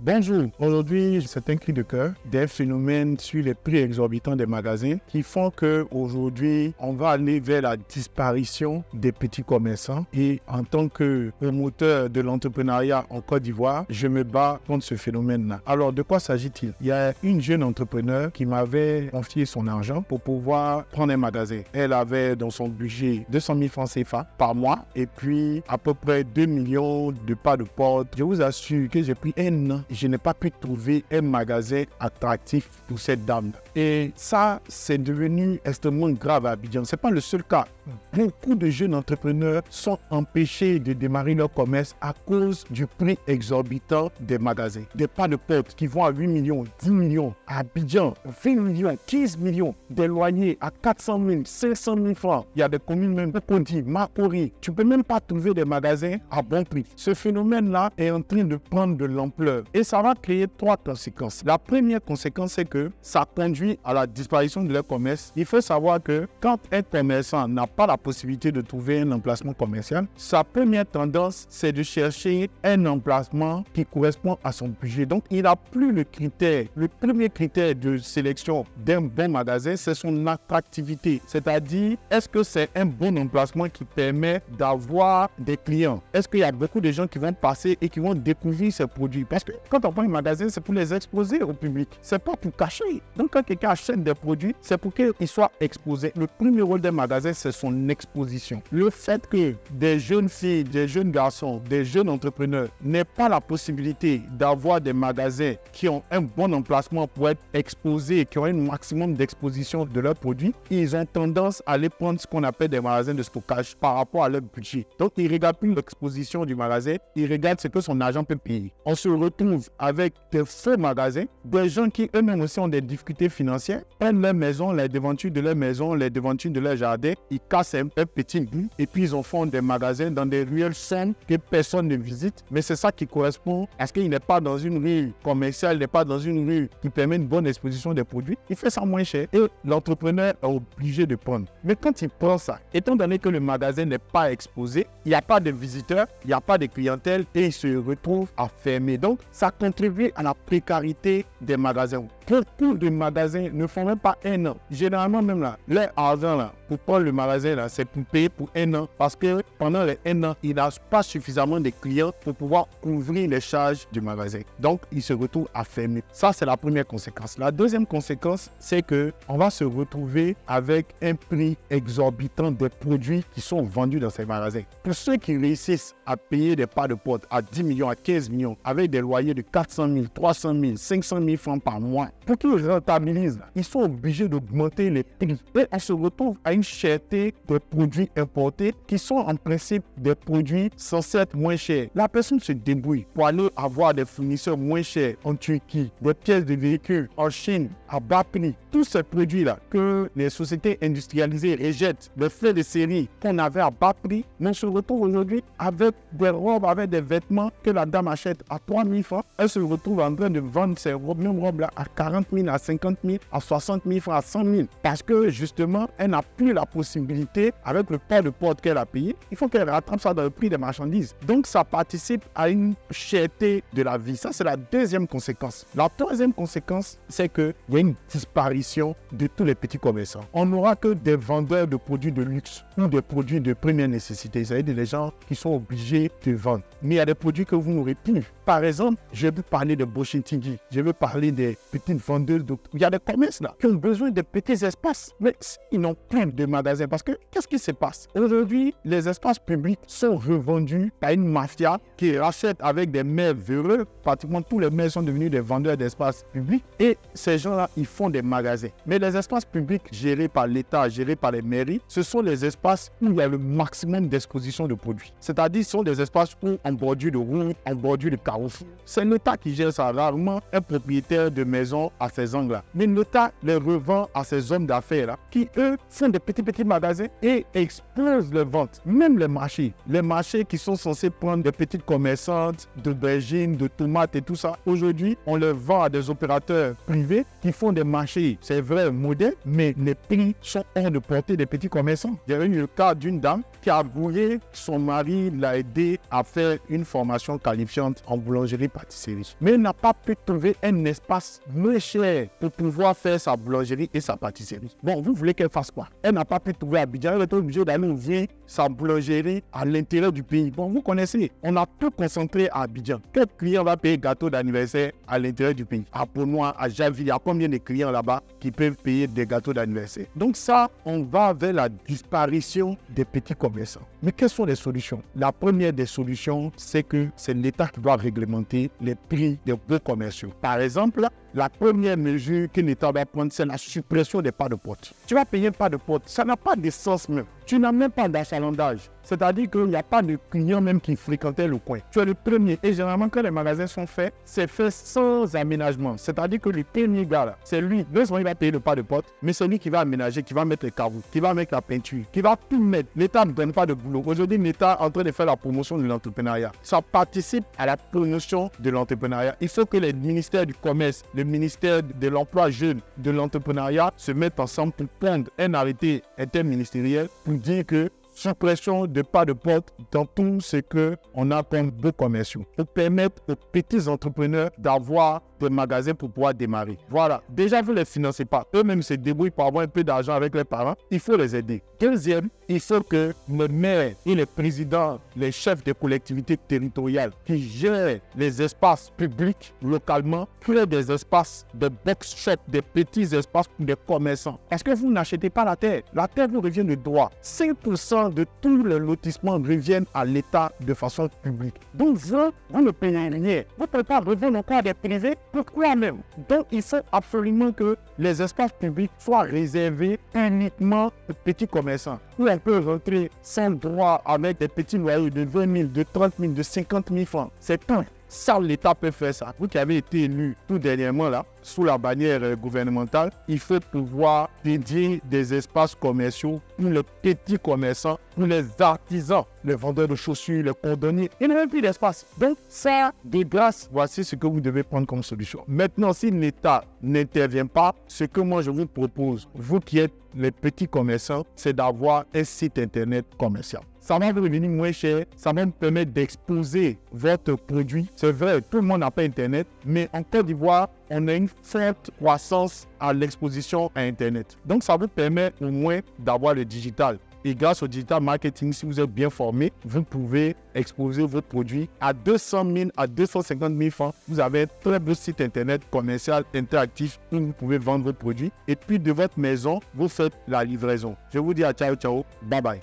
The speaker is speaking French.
Bonjour, aujourd'hui c'est un cri de cœur des phénomènes sur les prix exorbitants des magasins qui font qu'aujourd'hui on va aller vers la disparition des petits commerçants et en tant que promoteur de l'entrepreneuriat en Côte d'Ivoire, je me bats contre ce phénomène-là. Alors de quoi s'agit-il? Il y a une jeune entrepreneur qui m'avait confié son argent pour pouvoir prendre un magasin. Elle avait dans son budget 200 000 francs CFA par mois et puis à peu près 2 millions de pas de porte. Je vous assure que j'ai pris un an. Je n'ai pas pu trouver un magasin attractif pour cette dame. Et ça, c'est devenu extrêmement grave à Abidjan. Ce n'est pas le seul cas. Beaucoup de jeunes entrepreneurs sont empêchés de démarrer leur commerce à cause du prix exorbitant des magasins. Des pas de porte qui vont à 8 millions, 10 millions, à Abidjan, 20 millions, 15 millions, des loyers à 400 000, 500 000 francs. Il y a des communes même, Pondi, Makori. Tu ne peux même pas trouver des magasins à bon prix. Ce phénomène-là est en train de prendre de l'ampleur et ça va créer 3 conséquences. La première conséquence, c'est que ça conduit à la disparition de leur commerce. Il faut savoir que quand un commerçant n'a pas la possibilité de trouver un emplacement commercial, sa première tendance, c'est de chercher un emplacement qui correspond à son budget. Donc, il n'a plus le critère. Le premier critère de sélection d'un bon magasin, c'est son attractivité. C'est-à-dire, est-ce que c'est un bon emplacement qui permet d'avoir des clients? Est-ce qu'il y a beaucoup de gens qui vont passer et qui vont découvrir ces produits? Parce que quand on prend un magasin, c'est pour les exposer au public. C'est pas pour cacher. Donc, quand quelqu'un achète des produits, c'est pour qu'ils soient exposés. Le premier rôle d'un magasin, c'est son exposition. Le fait que des jeunes filles, des jeunes garçons, des jeunes entrepreneurs n'aient pas la possibilité d'avoir des magasins qui ont un bon emplacement pour être exposés, qui ont un maximum d'exposition de leurs produits, ils ont tendance à aller prendre ce qu'on appelle des magasins de stockage par rapport à leur budget. Donc, ils ne regardent plus l'exposition du magasin, ils regardent ce que son agent peut payer. On se retrouve avec des faux magasins, des gens qui eux-mêmes aussi ont des difficultés financières, prennent leur maison, les devantures de leur maison, les devantures de leur jardin, ils cassent un petit bout et puis ils en font des magasins dans des ruelles saines que personne ne visite. Mais c'est ça qui correspond à ce qu'il n'est pas dans une rue commerciale, il n'est pas dans une rue qui permet une bonne exposition des produits. Il fait ça moins cher et l'entrepreneur est obligé de prendre. Mais quand il prend ça, étant donné que le magasin n'est pas exposé, il n'y a pas de visiteurs, il n'y a pas de clientèle et il se retrouve à fermer. Donc, ça contribue à la précarité des magasins. Beaucoup de magasins ne font même pas un an. Généralement, même là, leur argent là, pour prendre le magasin là, c'est pour payer pour un an. Parce que pendant les un an, il n'a pas suffisamment de clients pour pouvoir couvrir les charges du magasin. Donc, il se retrouve à fermer. Ça, c'est la première conséquence. La deuxième conséquence, c'est qu'on va se retrouver avec un prix exorbitant des produits qui sont vendus dans ces magasins. Pour ceux qui réussissent à payer des pas de porte à 10 millions, à 15 millions, avec des loyers de 400 000, 300 000, 500 000 francs par mois, pour qu'ils rentabilisent, ils sont obligés d'augmenter les prix. Et on se retrouve à une cherté de produits importés qui sont en principe des produits censés être moins chers. La personne se débrouille pour aller avoir des fournisseurs moins chers en Turquie, des pièces de véhicules en Chine à bas prix. Tous ces produits-là que les sociétés industrialisées rejettent, les faits de série qu'on avait à bas prix, mais on se retrouve aujourd'hui avec des robes, avec des vêtements que la dame achète à 3 000 francs. Elle se retrouve en train de vendre ces robes, même robes-là, à 40 000, à 50 000, à 60 000 francs, à 100 000. Parce que justement, elle n'a plus la possibilité, avec le pas de porte qu'elle a payé, il faut qu'elle rattrape ça dans le prix des marchandises. Donc, ça participe à une cherté de la vie. Ça, c'est la deuxième conséquence. La troisième conséquence, c'est qu'il y a une disparition de tous les petits commerçants. On n'aura que des vendeurs de produits de luxe ou des produits de première nécessité. C'est-à-dire des gens qui sont obligés de vendre. Mais il y a des produits que vous n'aurez plus. Par exemple, je veux parler de Boshintingui. Je veux parler des petites vendeuses. Il y a des commerces là qui ont besoin de petits espaces. Mais ils n'ont plus de magasins. Parce que qu'est-ce qui se passe? Aujourd'hui, les espaces publics sont revendus par une mafia qui rachète avec des maires véreux. Pratiquement tous les maires sont devenus des vendeurs d'espaces publics. Et ces gens-là, ils font des magasins. Mais les espaces publics gérés par l'État, gérés par les mairies, ce sont les espaces où il y a le maximum d'exposition de produits. C'est-à-dire, ce sont des espaces où, en bordure de route, en bordure de carrefour, c'est l'État qui gère ça. Rarement, un propriétaire de maison à ces angles-là. Mais l'État les revend à ces hommes d'affaires-là qui, eux, font des petits magasins et explosent les ventes. Même les marchés qui sont censés prendre des petites commerçantes d'aubergines, de tomates et tout ça, aujourd'hui, on les vend à des opérateurs privés qui font des marchés, c'est vrai, modèles, mais les prix sont hors de portée des petits commerçants. Il y avait eu le cas d'une dame qui a brûlé son mari, l'a aidé à faire une formation qualifiante en boulangerie-pâtisserie. Mais elle n'a pas pu trouver un espace moins cher pour pouvoir faire sa boulangerie et sa pâtisserie. Bon, vous voulez qu'elle fasse quoi? Elle n'a pas pu trouver à Abidjan, elle est obligée d'aller ouvrir sa boulangerie à l'intérieur du pays. Bon, vous connaissez, on a tout concentré à Abidjan. Quel client va payer gâteau d'anniversaire à l'intérieur du pays? À Ponois, à Javi, il y a combien de clients là-bas qui peuvent payer des gâteaux d'anniversaire? Donc ça, on va vers la disparition des petits commerçants. Mais quelles sont les solutions? La première des solutions, c'est que c'est l'État qui doit réglementer les prix des gros commerciaux. Par exemple, la première mesure que l'État va prendre, c'est la suppression des pas de porte. Tu vas payer un pas de porte, ça n'a pas de sens même. Tu n'as même pas d'achalandage. C'est-à-dire qu'il n'y a pas de clients même qui fréquentaient le coin. Tu es le premier. Et généralement, quand les magasins sont faits, c'est fait sans aménagement. C'est-à-dire que le premier gars, là, c'est lui. Non seulement il va payer le pas de porte, mais c'est lui qui va aménager, qui va mettre les carreaux, qui va mettre la peinture, qui va tout mettre. L'État ne donne pas de boulot. Aujourd'hui, l'État est en train de faire la promotion de l'entrepreneuriat. Ça participe à la promotion de l'entrepreneuriat. Il faut que les ministères du commerce, le ministère de l'emploi jeune, de l'entrepreneuriat se mettent ensemble pour prendre un arrêté interministériel pour dire que suppression de pas de porte dans tout ce qu'on a comme beaux commerciaux pour permettre aux petits entrepreneurs d'avoir des magasins pour pouvoir démarrer. Voilà. Déjà, vous ne les financez pas. Eux-mêmes se débrouillent pour avoir un peu d'argent avec leurs parents. Il faut les aider. Deuxième, il faut que le maire et les présidents, les chefs des collectivités territoriales qui gèrent les espaces publics localement, créent des espaces de box shop, des petits espaces pour des commerçants. Parce que vous n'achetez pas la terre. La terre vous revient de droit. 5% de tous les lotissements reviennent à l'État de façon publique. Donc, vous ne payez rien. Vous ne pouvez pas revendre encore des privés. Pourquoi même? Donc, il faut absolument que les espaces publics soient réservés uniquement aux petits commerçants. Où on peut rentrer sans droit avec des petits loyers de 20 000, de 30 000, de 50 000 francs. C'est tout. Ça, l'État peut faire ça. Vous qui avez été élu tout dernièrement là, sous la bannière gouvernementale, il faut pouvoir dédier des espaces commerciaux pour les petits commerçants, pour les artisans, les vendeurs de chaussures, les cordonniers. Il n'y a même plus d'espace. Donc, ça, de grâce, voici ce que vous devez prendre comme solution. Maintenant, si l'État n'intervient pas, ce que moi je vous propose, vous qui êtes les petits commerçants, c'est d'avoir un site internet commercial. Ça va vous revenir moins cher, ça va vous permettre d'exposer votre produit. C'est vrai, tout le monde n'a pas Internet, mais en Côte d'Ivoire, on a une forte croissance à l'exposition à Internet. Donc, ça vous permet au moins d'avoir le digital. Et grâce au digital marketing, si vous êtes bien formé, vous pouvez exposer votre produit à 200 000 à 250 000 francs. Vous avez un très beau site internet commercial interactif où vous pouvez vendre vos produits. Et puis de votre maison, vous faites la livraison. Je vous dis à ciao, ciao, bye bye.